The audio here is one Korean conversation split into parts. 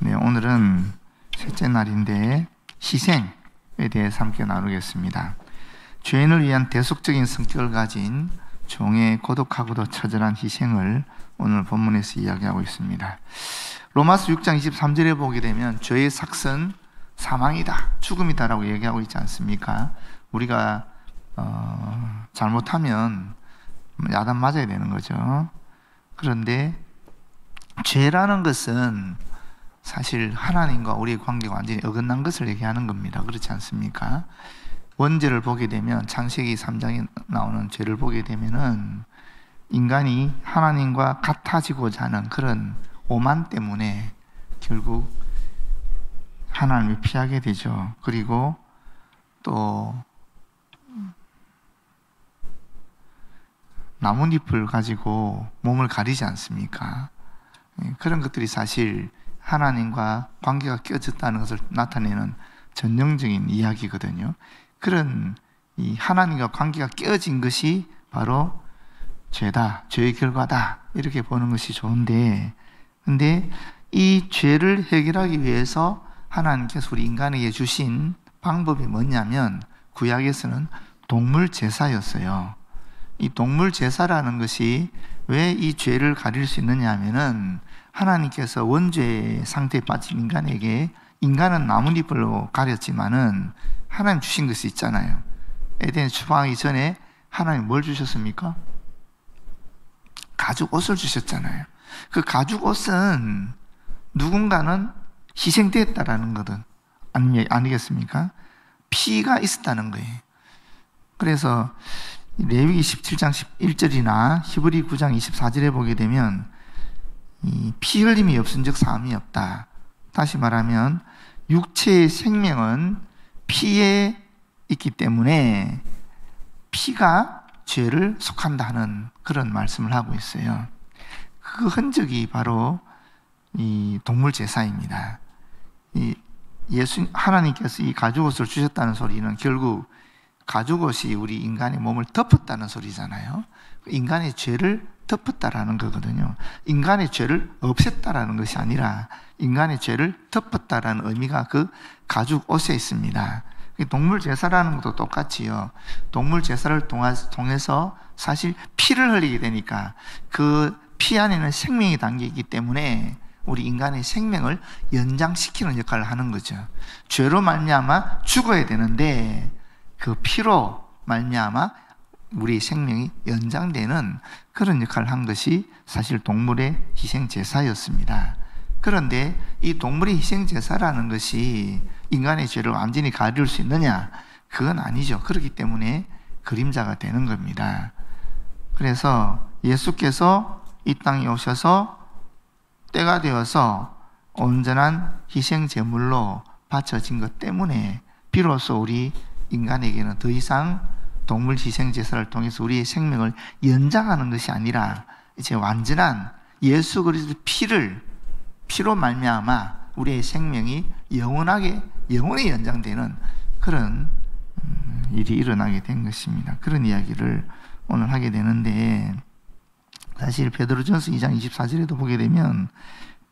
네, 오늘은 셋째 날인데 희생에 대해서 함께 나누겠습니다. 죄인을 위한 대속적인 성격을 가진 종의 고독하고도 처절한 희생을 오늘 본문에서 이야기하고 있습니다. 로마서 6장 23절에 보게 되면 죄의 삭은 사망이다, 죽음이다라고 얘기하고 있지 않습니까? 우리가 잘못하면 야단 맞아야 되는 거죠. 그런데 죄라는 것은 사실 하나님과 우리의 관계가 완전히 어긋난 것을 얘기하는 겁니다. 그렇지 않습니까? 원죄를 보게 되면 창세기 3장에 나오는 죄를 보게 되면은 인간이 하나님과 같아지고자 하는 그런 오만 때문에 결국 하나님을 피하게 되죠. 그리고 또 나뭇잎을 가지고 몸을 가리지 않습니까? 그런 것들이 사실 하나님과 관계가 깨어졌다는 것을 나타내는 전형적인 이야기거든요. 그런 이 하나님과 관계가 깨어진 것이 바로 죄다, 죄의 결과다, 이렇게 보는 것이 좋은데, 근데 이 죄를 해결하기 위해서 하나님께서 우리 인간에게 주신 방법이 뭐냐면 구약에서는 동물 제사였어요. 이 동물 제사라는 것이 왜 이 죄를 가릴 수 있느냐 하면은 하나님께서 원죄 상태에 빠진 인간에게, 인간은 나뭇잎으로 가렸지만은 하나님 주신 것이 있잖아요. 에덴 추방하기 전에 하나님 뭘 주셨습니까? 가죽 옷을 주셨잖아요. 그 가죽 옷은 누군가는 희생되었다라는 거든 아니겠습니까? 피가 있었다는 거예요. 그래서 레위기 17장 11절이나 히브리 9장 24절에 보게 되면 이 피 흘림이 없은즉 사함이 없다. 다시 말하면 육체의 생명은 피에 있기 때문에 피가 죄를 속한다 하는 그런 말씀을 하고 있어요. 그 흔적이 바로 이 동물 제사입니다. 하나님께서 이 가죽옷을 주셨다는 소리는 결국 가죽옷이 우리 인간의 몸을 덮었다는 소리잖아요. 인간의 죄를 덮었다라는 거거든요. 인간의 죄를 없앴다라는 것이 아니라 인간의 죄를 덮었다라는 의미가 그 가죽 옷에 있습니다. 동물 제사라는 것도 똑같지요. 동물 제사를 통해서 사실 피를 흘리게 되니까 그 피 안에는 생명이 담겨 있기 때문에 우리 인간의 생명을 연장시키는 역할을 하는 거죠. 죄로 말미암아 죽어야 되는데 그 피로 말미암아 우리 생명이 연장되는 그런 역할을 한 것이 사실 동물의 희생 제사였습니다. 그런데 이 동물의 희생 제사라는 것이 인간의 죄를 완전히 가릴 수 있느냐? 그건 아니죠. 그렇기 때문에 그림자가 되는 겁니다. 그래서 예수께서 이 땅에 오셔서 때가 되어서 온전한 희생 제물로 바쳐진 것 때문에 비로소 우리 인간에게는 더 이상 동물 희생 제사를 통해서 우리의 생명을 연장하는 것이 아니라 이제 완전한 예수 그리스도의 피로 말미암아 우리의 생명이 영원히 연장되는 그런 일이 일어나게 된 것입니다. 그런 이야기를 오늘 하게 되는데, 사실 베드로전서 2장 24절에도 보게 되면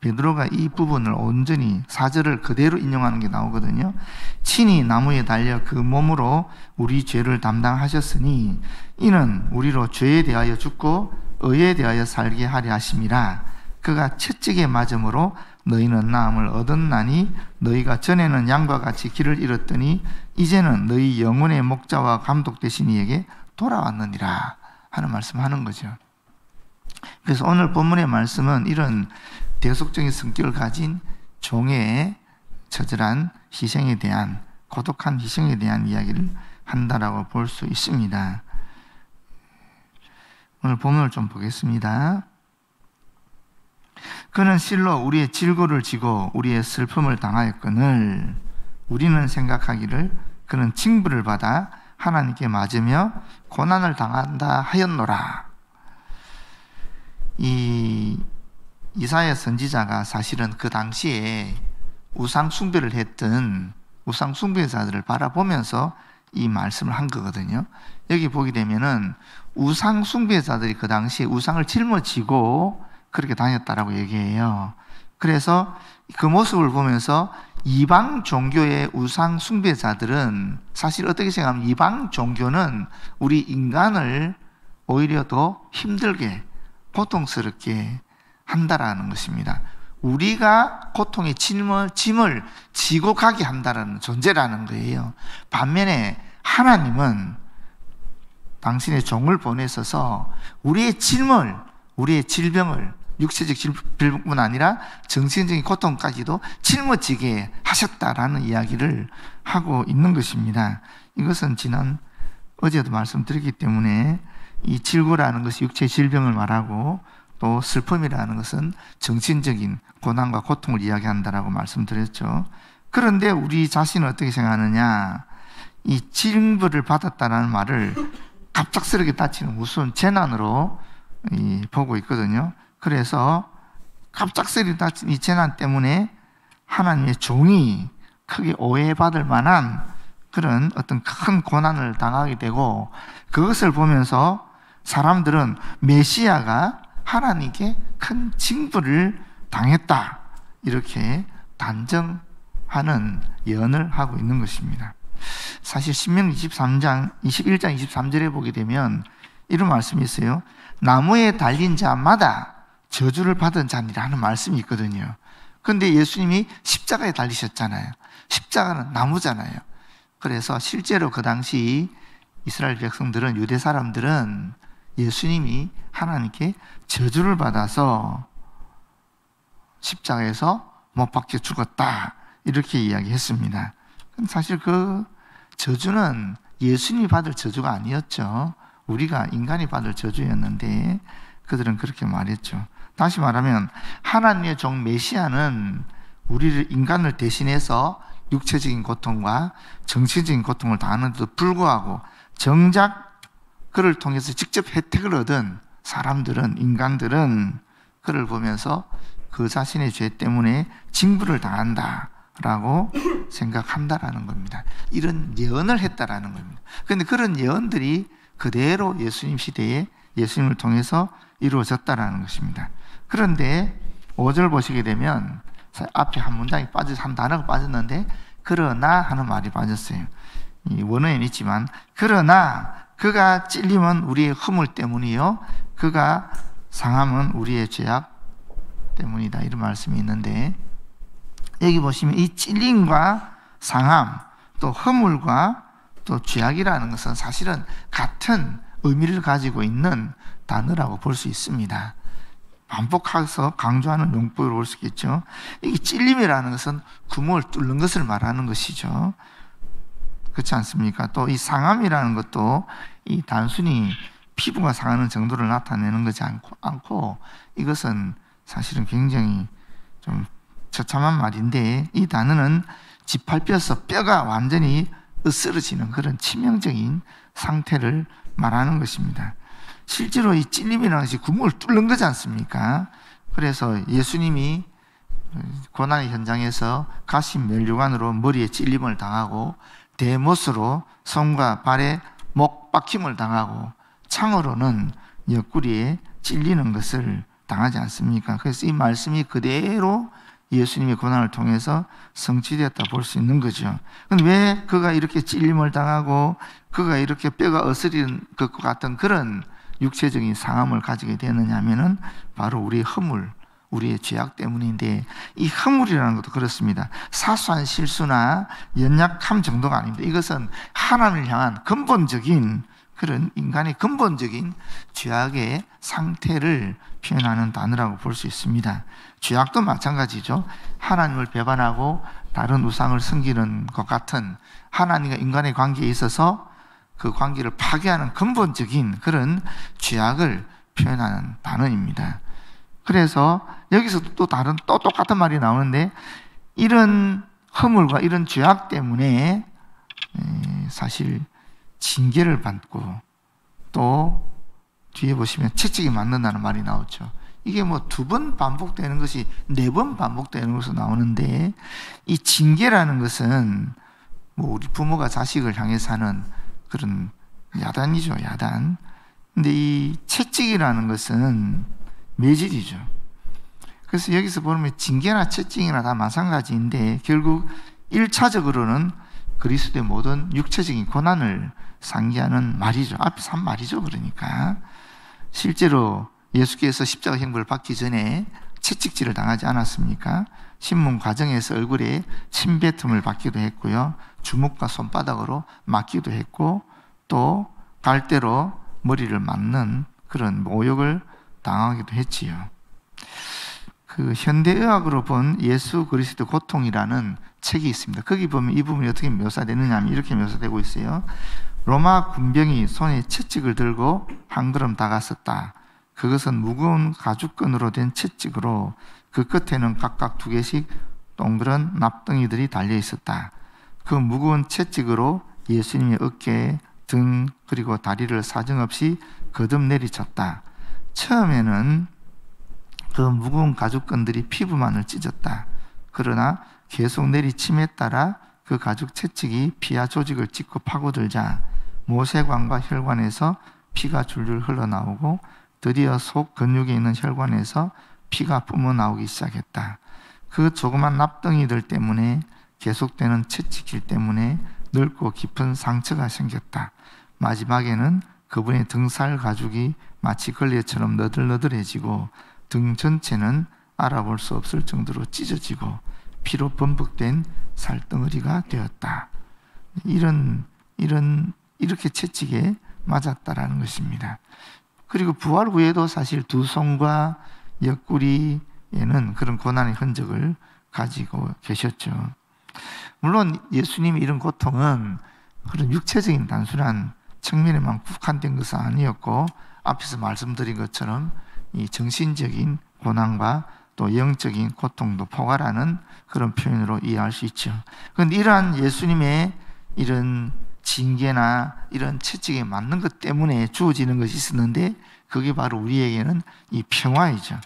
베드로가 이 부분을 온전히 4절을 그대로 인용하는 게 나오거든요. 친히 나무에 달려 그 몸으로 우리 죄를 담당하셨으니 이는 우리로 죄에 대하여 죽고 의에 대하여 살게 하려 하심이라. 그가 채찍에 맞음으로 너희는 나음을 얻었나니 너희가 전에는 양과 같이 길을 잃었더니 이제는 너희 영혼의 목자와 감독 되신 이에게 돌아왔느니라 하는 말씀하는 거죠. 그래서 오늘 본문의 말씀은 이런 대속적인 성격을 가진 종의 처절한 희생에 대한, 고독한 희생에 대한 이야기를 한다라고 볼 수 있습니다. 오늘 본문을 좀 보겠습니다. 그는 실로 우리의 질고를 지고 우리의 슬픔을 당하였거늘 우리는 생각하기를 그는 징벌을 받아 하나님께 맞으며 고난을 당한다 하였노라. 이 이사야 선지자가 사실은 그 당시에 우상 숭배를 했던 우상 숭배자들을 바라보면서 이 말씀을 한 거거든요. 여기 보게 되면은 우상 숭배자들이 그 당시에 우상을 짊어지고 그렇게 다녔다라고 얘기해요. 그래서 그 모습을 보면서 이방 종교의 우상 숭배자들은 사실 어떻게 생각하면 이방 종교는 우리 인간을 오히려 더 힘들게 고통스럽게 한다라는 것입니다. 우리가 고통의 짐을 지고 가게 한다는 존재라는 거예요. 반면에 하나님은 당신의 종을 보내셔서 우리의 짐을, 우리의 질병을, 육체적 질병뿐 아니라 정신적인 고통까지도 짊어지게 하셨다라는 이야기를 하고 있는 것입니다. 이것은 어제도 말씀드렸기 때문에 이 질고라는 것이 육체의 질병을 말하고 또 슬픔이라는 것은 정신적인 고난과 고통을 이야기한다라고 말씀드렸죠. 그런데 우리 자신은 어떻게 생각하느냐? 이 징벌을 받았다는 말을 갑작스럽게 닥치는 무슨 재난으로 보고 있거든요. 그래서 갑작스럽게 닥친 이 재난 때문에 하나님의 종이 크게 오해받을 만한 그런 어떤 큰 고난을 당하게 되고, 그것을 보면서 사람들은 메시아가 하나님께 큰 징벌을 당했다, 이렇게 단정하는 예언을 하고 있는 것입니다. 사실 신명기 21장 23절에 보게 되면 이런 말씀이 있어요. 나무에 달린 자마다 저주를 받은 자니라는 말씀이 있거든요. 그런데 예수님이 십자가에 달리셨잖아요. 십자가는 나무잖아요. 그래서 실제로 그 당시 이스라엘 백성들은, 유대 사람들은 예수님이 하나님께 저주를 받아서 십자가에서 못 박혀 죽었다, 이렇게 이야기했습니다. 사실 그 저주는 예수님이 받을 저주가 아니었죠. 우리가 인간이 받을 저주였는데 그들은 그렇게 말했죠. 다시 말하면 하나님의 종 메시아는 우리를, 인간을 대신해서 육체적인 고통과 정신적인 고통을 당하는데도 불구하고 정작 그를 통해서 직접 혜택을 얻은 사람들은, 인간들은 그를 보면서 그 자신의 죄 때문에 징벌을 당한다라고 생각한다라는 겁니다. 이런 예언을 했다라는 겁니다. 그런데 그런 예언들이 그대로 예수님 시대에 예수님을 통해서 이루어졌다라는 것입니다. 그런데 5절 보시게 되면 앞에 한 문장이 한 단어가 빠졌는데 그러나 하는 말이 빠졌어요. 이 원어에는 있지만, 그러나 그가 찔림은 우리의 허물 때문이요 그가 상함은 우리의 죄악 때문이다, 이런 말씀이 있는데, 여기 보시면 이 찔림과 상함, 또 허물과 또 죄악이라는 것은 사실은 같은 의미를 가지고 있는 단어라고 볼 수 있습니다. 반복해서 강조하는 용법으로 볼 수 있겠죠. 이 찔림이라는 것은 구멍을 뚫는 것을 말하는 것이죠. 그렇지 않습니까? 또 이 상함이라는 것도 이 단순히 피부가 상하는 정도를 나타내는 것이 않고 이것은 사실은 굉장히 좀 처참한 말인데, 이 단어는 짓밟혀서 뼈가 완전히 으스러지는 그런 치명적인 상태를 말하는 것입니다. 실제로 이 찔림이라는 것이 구멍을 뚫는 거지 않습니까? 그래서 예수님이 고난의 현장에서 가시 면류관으로 머리에 찔림을 당하고, 대못으로 손과 발에 목 박힘을 당하고, 창으로는 옆구리에 찔리는 것을 당하지 않습니까? 그래서 이 말씀이 그대로 예수님의 고난을 통해서 성취되었다 볼 수 있는 거죠. 그런데 왜 그가 이렇게 찔림을 당하고 그가 이렇게 뼈가 으스리는 것과 같은 그런 육체적인 상함을 가지게 되느냐 하면은 바로 우리의 허물, 우리의 죄악 때문인데, 이 허물이라는 것도 그렇습니다. 사소한 실수나 연약함 정도가 아닙니다. 이것은 하나님을 향한 근본적인, 그런 인간의 근본적인 죄악의 상태를 표현하는 단어라고 볼 수 있습니다. 죄악도 마찬가지죠. 하나님을 배반하고 다른 우상을 섬기는 것 같은 하나님과 인간의 관계에 있어서 그 관계를 파괴하는 근본적인 그런 죄악을 표현하는 단어입니다. 그래서 여기서 또 똑같은 말이 나오는데, 이런 허물과 이런 죄악 때문에 사실 징계를 받고, 또 뒤에 보시면 채찍이 맞는다는 말이 나오죠. 이게 뭐 2번 반복되는 것이 4번 반복되는 것으로 나오는데, 이 징계라는 것은 뭐 우리 부모가 자식을 향해서 하는 그런 야단이죠, 야단. 근데 이 채찍이라는 것은 매질이죠. 그래서 여기서 보면 징계나 채찍이나 다 마찬가지인데 결국 1차적으로는 그리스도의 모든 육체적인 고난을 상기하는 말이죠. 앞에서 한 말이죠. 그러니까 실제로 예수께서 십자가 형벌을 받기 전에 채찍질을 당하지 않았습니까? 신문 과정에서 얼굴에 침뱉음을 받기도 했고요. 주먹과 손바닥으로 맞기도 했고 또 갈대로 머리를 맞는 그런 모욕을 당하기도 했지요. 그 현대의학으로 본 예수 그리스도 고통이라는 책이 있습니다. 거기 보면 이 부분이 어떻게 묘사되느냐 하면 이렇게 묘사되고 있어요. 로마 군병이 손에 채찍을 들고 한 걸음 다가섰다. 그것은 무거운 가죽끈으로 된 채찍으로 그 끝에는 각각 2개씩 동그란 납덩이들이 달려 있었다. 그 무거운 채찍으로 예수님의 어깨, 등 그리고 다리를 사정없이 거듭 내리쳤다. 처음에는 그 무거운 가죽끈들이 피부만을 찢었다. 그러나 계속 내리침에 따라 그 가죽 채찍이 피하 조직을 찢고 파고들자 모세관과 혈관에서 피가 줄줄 흘러나오고 드디어 속 근육에 있는 혈관에서 피가 뿜어나오기 시작했다. 그 조그만 납덩이들 때문에 계속되는 채찍질 때문에 넓고 깊은 상처가 생겼다. 마지막에는 그분의 등살 가죽이 마치 걸레처럼 너들너들해지고 등 전체는 알아볼 수 없을 정도로 찢어지고 피로 범벅된 살덩어리가 되었다. 이렇게 채찍에 맞았다라는 것입니다. 그리고 부활 후에도 사실 두 손과 옆구리에는 그런 고난의 흔적을 가지고 계셨죠. 물론 예수님이 이런 고통은 그런 육체적인 단순한 측면에만 국한된 것은 아니었고 앞에서 말씀드린 것처럼 이 정신적인 고난과 또 영적인 고통도 포괄하는 그런 표현으로 이해할 수 있죠. 그런데 이러한 예수님의 이런 징계나 이런 채찍에 맞는 것 때문에 주어지는 것이 있었는데 그게 바로 우리에게는 이 평화이죠.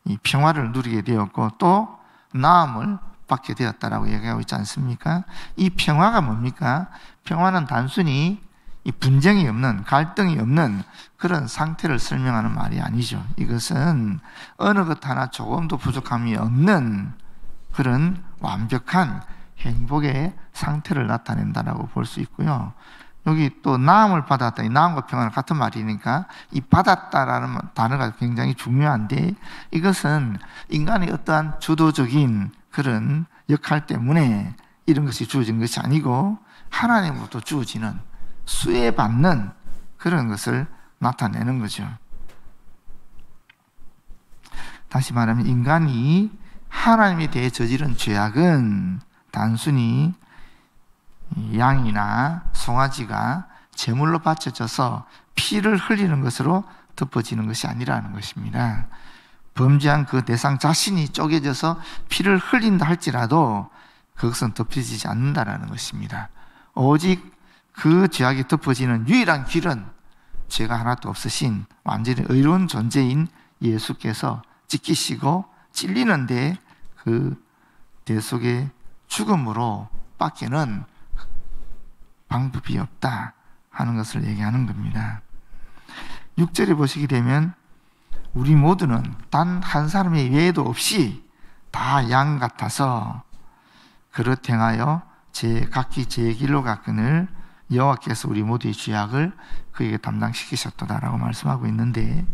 이 평화를 누리게 되었고 또 나음을 받게 되었다라고 얘기하고 있지 않습니까? 이 평화가 뭡니까? 평화는 단순히 이 분쟁이 없는, 갈등이 없는 그런 상태를 설명하는 말이 아니죠. 이것은 어느 것 하나 조금도 부족함이 없는 그런 완벽한 행복의 상태를 나타낸다라고 볼 수 있고요. 여기 또 나음을 받았다. 이 나음과 평화는 같은 말이니까 이 받았다라는 단어가 굉장히 중요한데 이것은 인간의 어떠한 주도적인 그런 역할 때문에 이런 것이 주어진 것이 아니고 하나님으로부터 주어지는 수혜받는 그런 것을 나타내는 거죠. 다시 말하면 인간이 하나님에 대해 저지른 죄악은 단순히 양이나 송아지가 제물로 바쳐져서 피를 흘리는 것으로 덮어지는 것이 아니라는 것입니다. 범죄한 그 대상 자신이 쪼개져서 피를 흘린다 할지라도 그것은 덮여지지 않는다는 것입니다. 오직 그 죄악이 덮어지는 유일한 길은 죄가 하나도 없으신 완전히 의로운 존재인 예수께서 찢기시고 찔리는데 그 대속의 죽음으로 밖에는 방법이 없다 하는 것을 얘기하는 겁니다. 6절에 보시게 되면 우리 모두는 단 한 사람의 예외도 없이 다 양 같아서 그릇 행하여 각기 제 길로 가거늘 여호와께서 우리 모두의 죄악을 그에게 담당시키셨도다라고 말씀하고 있는데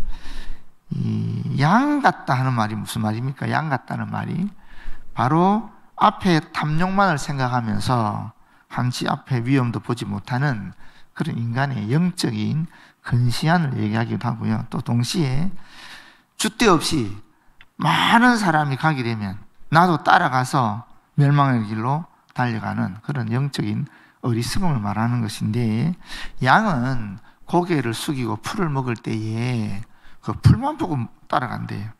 이 양 같다 하는 말이 무슨 말입니까? 양 같다는 말이 바로 앞에 탐욕만을 생각하면서 한치 앞에 위험도 보지 못하는 그런 인간의 영적인 근시안을 얘기하기도 하고요. 또 동시에 줏대 없이 많은 사람이 가게 되면 나도 따라가서 멸망의 길로 달려가는 그런 영적인 어리석음을 말하는 것인데 양은 고개를 숙이고 풀을 먹을 때에 그 풀만 보고 따라간대요.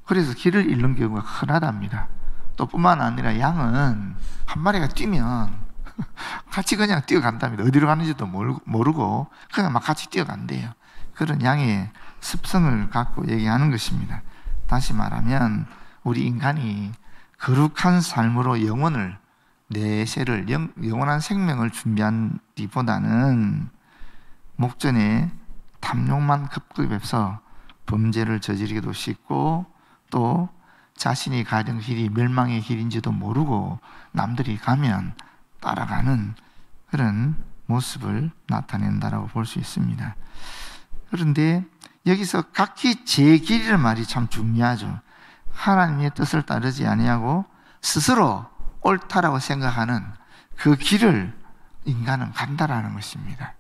그래서 길을 잃는 경우가 흔하답니다. 또 뿐만 아니라 양은 한 마리가 뛰면 같이 그냥 뛰어간답니다. 어디로 가는지도 모르고 그냥 막 같이 뛰어간대요. 그런 양의 습성을 갖고 얘기하는 것입니다. 다시 말하면 우리 인간이 거룩한 삶으로 영혼을 내세를 영원한 생명을 준비한 뒤보다는 목전에 탐욕만 급급해서 범죄를 저지르기도 쉽고 또 자신이 가던 길이 멸망의 길인지도 모르고 남들이 가면 따라가는 그런 모습을 나타낸다라고 볼 수 있습니다. 그런데 여기서 각기 제 길이라는 말이 참 중요하죠. 하나님의 뜻을 따르지 아니하고 스스로 옳다라고 생각하는 그 길을 인간은 간다라는 것입니다.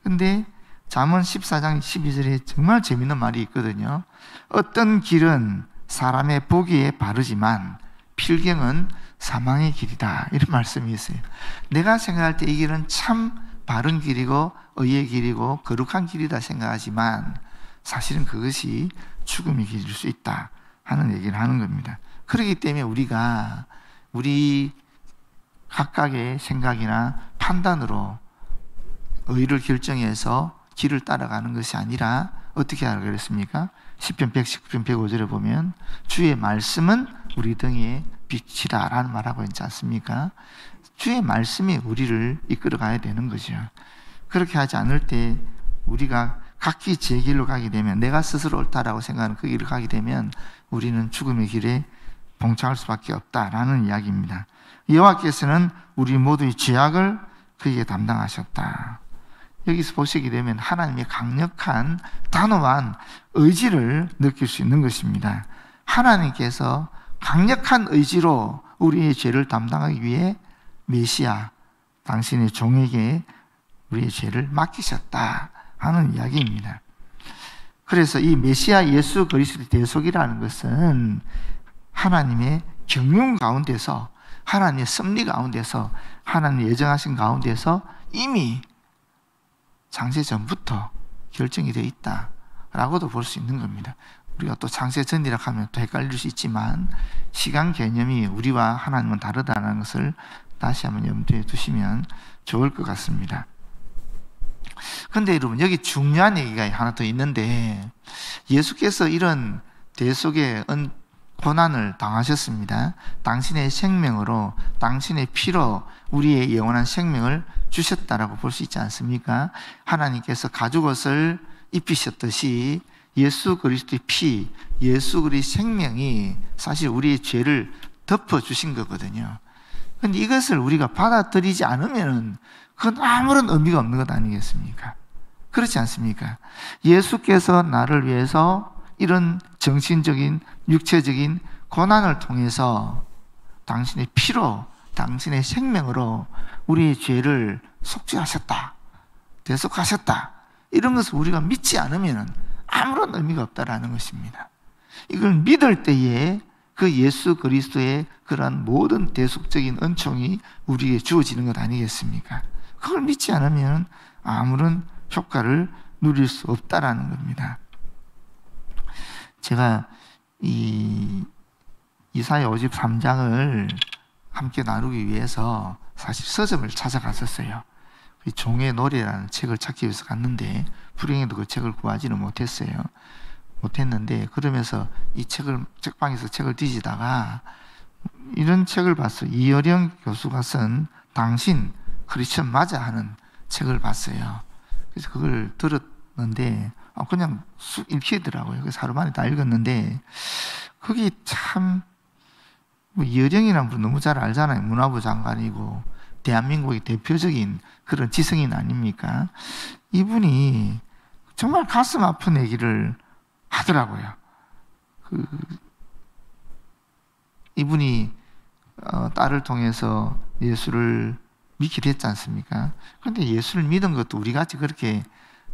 그런데 잠언 14장 12절에 정말 재밌는 말이 있거든요. 어떤 길은 사람의 보기에 바르지만 필경은 사망의 길이다, 이런 말씀이 있어요. 내가 생각할 때 이 길은 참 바른 길이고 의의 길이고 거룩한 길이다 생각하지만 사실은 그것이 죽음의 길일 수 있다 하는 얘기를 하는 겁니다. 그렇기 때문에 우리가 우리 각각의 생각이나 판단으로 의를 결정해서 길을 따라가는 것이 아니라 어떻게 하라고 그랬습니까? 시편 119편 105절에 보면 주의 말씀은 우리 등에 빛이다 라는 말하고 있지 않습니까? 주의 말씀이 우리를 이끌어 가야 되는 거죠. 그렇게 하지 않을 때 우리가 각기 제 길로 가게 되면, 내가 스스로 옳다라고 생각하는 그 길을 가게 되면 우리는 죽음의 길에 봉착할 수밖에 없다라는 이야기입니다. 여호와께서는 우리 모두의 죄악을 그에게 담당하셨다. 여기서 보시게 되면 하나님의 강력한 단호한 의지를 느낄 수 있는 것입니다. 하나님께서 강력한 의지로 우리의 죄를 담당하기 위해 메시아, 당신의 종에게 우리의 죄를 맡기셨다 하는 이야기입니다. 그래서 이 메시아 예수 그리스도의 대속이라는 것은 하나님의 경륜 가운데서, 하나님의 섭리 가운데서, 하나님의 예정하신 가운데서 이미 창세 전부터 결정이 되어 있다라고도 볼 수 있는 겁니다. 우리가 또 창세 전이라고 하면 또 헷갈릴 수 있지만 시간 개념이 우리와 하나님은 다르다는 것을 다시 한번 염두에 두시면 좋을 것 같습니다. 그런데 여러분, 여기 중요한 얘기가 하나 더 있는데, 예수께서 이런 대속의 고난을 당하셨습니다. 당신의 생명으로, 당신의 피로 우리의 영원한 생명을 주셨다라고 볼 수 있지 않습니까? 하나님께서 가죽옷을 입히셨듯이 예수 그리스도의 피, 예수 그리스도의 생명이 사실 우리의 죄를 덮어주신 거거든요. 그런데 이것을 우리가 받아들이지 않으면 그건 아무런 의미가 없는 것 아니겠습니까? 그렇지 않습니까? 예수께서 나를 위해서 이런 정신적인, 육체적인 고난을 통해서 당신의 피로, 당신의 생명으로 우리의 죄를 속죄하셨다, 대속하셨다, 이런 것을 우리가 믿지 않으면 아무런 의미가 없다라는 것입니다. 이걸 믿을 때에 그 예수 그리스도의 그러한 모든 대속적인 은총이 우리에게 주어지는 것 아니겠습니까? 그걸 믿지 않으면 아무런 효과를 누릴 수 없다라는 겁니다. 제가 이 이사야 53장을 함께 나누기 위해서 사실 서점을 찾아갔었어요. 종의 노래라는 책을 찾기 위해서 갔는데 불행히도 그 책을 구하지는 못했는데, 그러면서 이 책을, 책방에서 책을 뒤지다가 이런 책을 봤어요. 이어령 교수가 쓴 당신 크리스천 맞아 하는 책을 봤어요. 그래서 그걸 들었는데 그냥 쑥 읽히더라고요. 그래서 하루 만에 다 읽었는데, 거기 참 이어령이라는 분 너무 잘 알잖아요. 문화부 장관이고 대한민국의 대표적인 그런 지성인 아닙니까? 이분이 정말 가슴 아픈 얘기를 하더라고요. 이분이 딸을 통해서 예수를 믿게 됐지 않습니까? 그런데 예수를 믿은 것도 우리같이 그렇게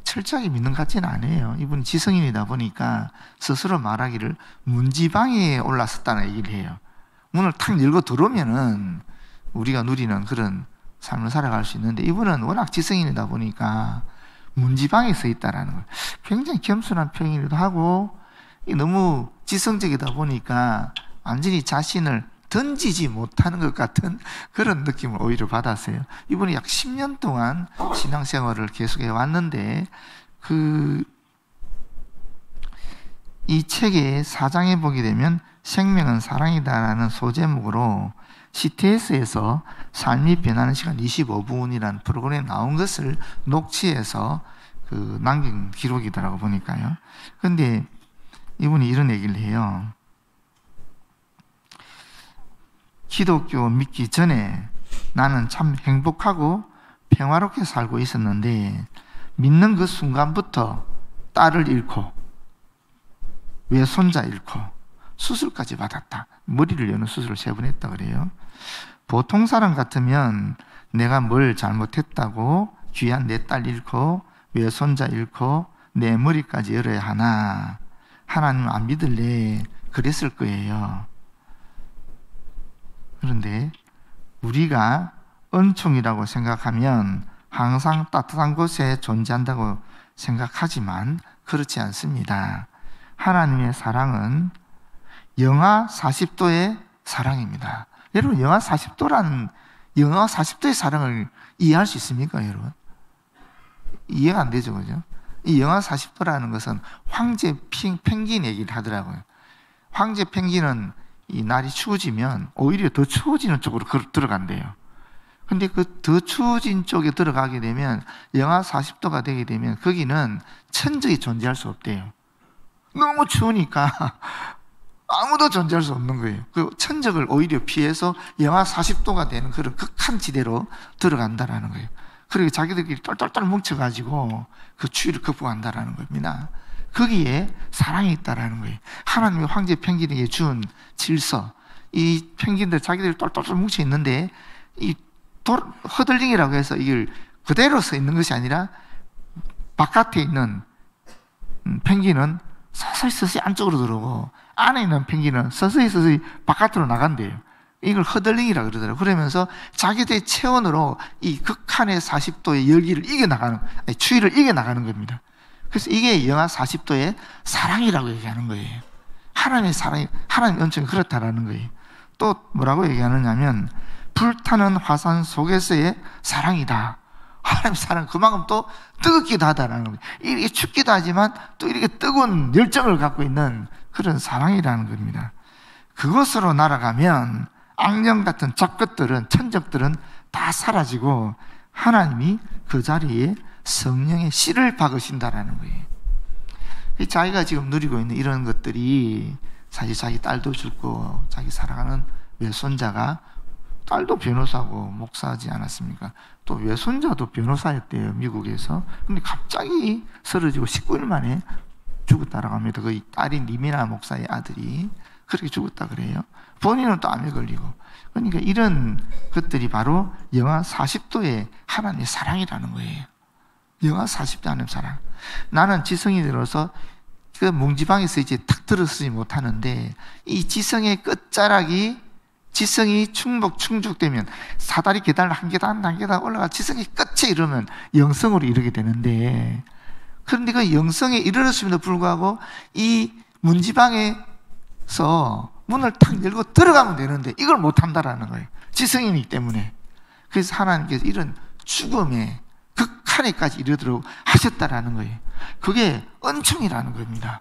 철저하게 믿는 것 같지는 않아요. 이분이 지성인이다 보니까 스스로 말하기를 문지방에 올랐었다는 얘기를 해요. 문을 탁 열고 들어오면은 우리가 누리는 그런 삶을 살아갈 수 있는데, 이분은 워낙 지성인이다 보니까 문지방에 서 있다라는 거예요. 굉장히 겸손한 표현이기도 하고, 너무 지성적이다 보니까 완전히 자신을 던지지 못하는 것 같은 그런 느낌을 오히려 받았어요. 이분이 약 10년 동안 신앙생활을 계속해 왔는데, 이 책의 4장에 보게 되면 생명은 사랑이다라는 소제목으로 CTS에서 삶이 변하는 시간 25분이라는 프로그램에 나온 것을 녹취해서 남긴 기록이더라고 보니까요. 그런데 이분이 이런 얘기를 해요. 기독교 믿기 전에 나는 참 행복하고 평화롭게 살고 있었는데 믿는 그 순간부터 딸을 잃고 외손자 잃고 수술까지 받았다. 머리를 여는 수술을 3번 했다 그래요. 보통 사람 같으면 내가 뭘 잘못했다고 귀한 내 딸 잃고 외손자 잃고 내 머리까지 열어야 하나, 하나님 안 믿을래, 그랬을 거예요. 그런데 우리가 은총이라고 생각하면 항상 따뜻한 곳에 존재한다고 생각하지만 그렇지 않습니다. 하나님의 사랑은 영하 40도의 사랑입니다. 여러분, 영하 40도의 사랑을 이해할 수 있습니까, 여러분? 이해가 안 되죠, 그죠? 이 영하 40도라는 것은 황제 펭귄 얘기를 하더라고요. 황제 펭귄은 이 날이 추워지면 오히려 더 추워지는 쪽으로 들어간대요. 근데 그 더 추워진 쪽에 들어가게 되면 영하 40도가 되게 되면 거기는 천적이 존재할 수 없대요. 너무 추우니까 아무도 존재할 수 없는 거예요. 그 천적을 오히려 피해서 영하 40도가 되는 그런 극한 지대로 들어간다라는 거예요. 그리고 자기들끼리 똘똘똘 뭉쳐가지고 그 추위를 극복한다라는 겁니다. 거기에 사랑이 있다라는 거예요. 하나님이 황제 펭귄에게 준 질서, 이 펭귄들 자기들이 똘똘똘 뭉쳐 있는데 이 허들링이라고 해서 이걸 그대로 서 있는 것이 아니라 바깥에 있는 펭귄은 서서히 안쪽으로 들어오고 안에 있는 펭귄은 서서히 바깥으로 나간대요. 이걸 허들링이라고 그러더라고요. 그러면서 자기들의 체온으로 이 극한의 40도의 열기를 추위를 이겨나가는 겁니다. 그래서 이게 영하 40도의 사랑이라고 얘기하는 거예요. 하나님의 사랑이, 하나님의 은총이 그렇다라는 거예요. 또 뭐라고 얘기하느냐면 불타는 화산 속에서의 사랑이다. 하나님의 사랑은 그만큼 또 뜨겁기도 하다라는 거예요. 이렇게 춥기도 하지만 또 이렇게 뜨거운 열정을 갖고 있는 그런 사랑이라는 겁니다. 그것으로 날아가면 악령 같은 잡것들은, 천적들은 다 사라지고 하나님이 그 자리에 성령의 씨를 박으신다라는 거예요. 자기가 지금 누리고 있는 이런 것들이 사실 자기 딸도 죽고 자기 사랑하는 외손자가, 딸도 변호사고 목사하지 않았습니까? 또 외손자도 변호사였대요, 미국에서. 근데 갑자기 쓰러지고 19일 만에 죽었다라고 합니다. 그 딸인 리미나 목사의 아들이 그렇게 죽었다 그래요. 본인은 또 암에 걸리고. 그러니까 이런 것들이 바로 영하 40도의 하나님의 사랑이라는 거예요. 영하 40도 하나님의 사랑. 나는 지성이 들어서 그 문지방에서 이제 탁 들어서지 못하는데 이 지성의 끝자락이, 지성이 충족되면 사다리 계단을 한 계단 올라가 지성이 끝에 이르면 영성으로 이르게 되는데, 그런데 그 영성에 이르렀음에도 불구하고 이 문지방에서 문을 탁 열고 들어가면 되는데 이걸 못한다라는 거예요. 지성이기 때문에. 그래서 하나님께서 이런 죽음의 극한에까지 이르도록 하셨다라는 거예요. 그게 은총이라는 겁니다.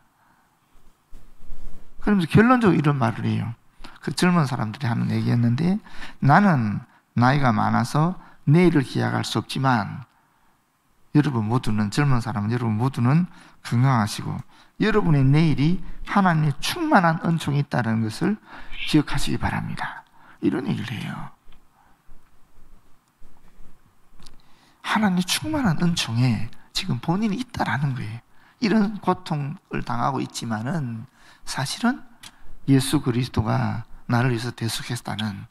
그러면서 결론적으로 이런 말을 해요. 그 젊은 사람들이 하는 얘기였는데, 나는 나이가 많아서 내일을 기약할 수 없지만 여러분 모두는, 젊은 사람은 여러분 모두는 건강하시고 여러분의 내일이 하나님의 충만한 은총이 있다는 것을 기억하시기 바랍니다. 이런 얘기를 해요. 하나님의 충만한 은총에 지금 본인이 있다라는 거예요. 이런 고통을 당하고 있지만은 사실은 예수 그리스도가 나를 위해서 대속했다는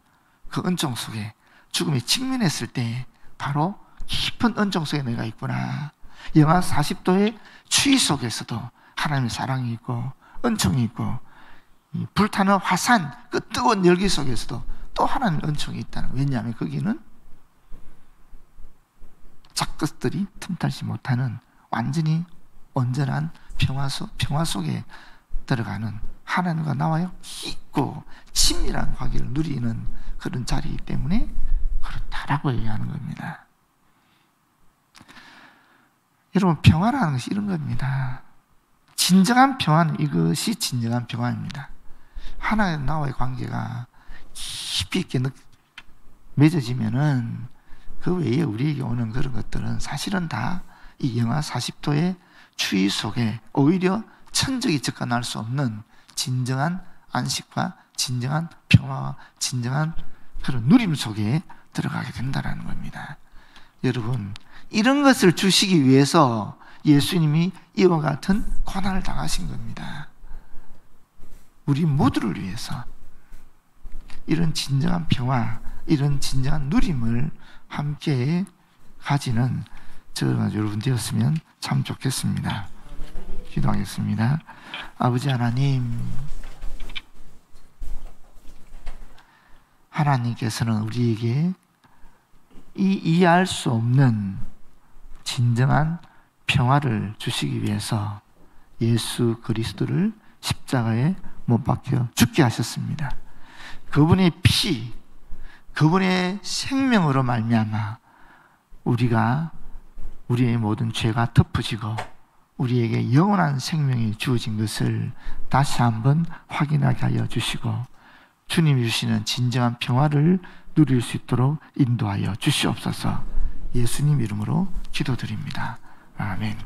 그 은총 속에 죽음에 직면했을 때 바로 깊은 은총 속에 내가 있구나. 영하 40도의 추위 속에서도 하나님의 사랑이 있고 은총이 있고, 불타는 화산 그 뜨거운 열기 속에서도 또 하나님의 은총이 있다는 거예요. 왜냐하면 거기는 작것들이 틈탈지 못하는 완전히 온전한 평화 속에 들어가는 하나님과 나와요 깊고 친밀한 관계를 누리는 그런 자리이기 때문에 그렇다라고 얘기하는 겁니다. 여러분, 평화라는 것이 이런 겁니다. 진정한 평화는 이것이 진정한 평화입니다. 하나님 나와의 관계가 깊이 있게 맺어지면은 그 외에 우리에게 오는 그런 것들은 사실은 다 이 영하 40도의 추위 속에 오히려 천적이 접근할 수 없는 진정한 안식과 진정한 평화와 진정한 그런 누림 속에 들어가게 된다는 겁니다. 여러분, 이런 것을 주시기 위해서 예수님이 이와 같은 고난을 당하신 겁니다. 우리 모두를 위해서 이런 진정한 평화, 이런 진정한 누림을 함께 가지는 저와 여러분 되었으면 참 좋겠습니다. 기도하겠습니다. 아버지 하나님, 하나님께서는 우리에게 이 이해할 수 없는 진정한 평화를 주시기 위해서 예수 그리스도를 십자가에 못 박혀 죽게 하셨습니다. 그분의 피, 그분의 생명으로 말미암아 우리가 우리의 모든 죄가 덮어지고 우리에게 영원한 생명이 주어진 것을 다시 한번 확인하게 하여 주시고 주님이 주시는 진정한 평화를 누릴 수 있도록 인도하여 주시옵소서. 예수님 이름으로 기도드립니다. 아멘.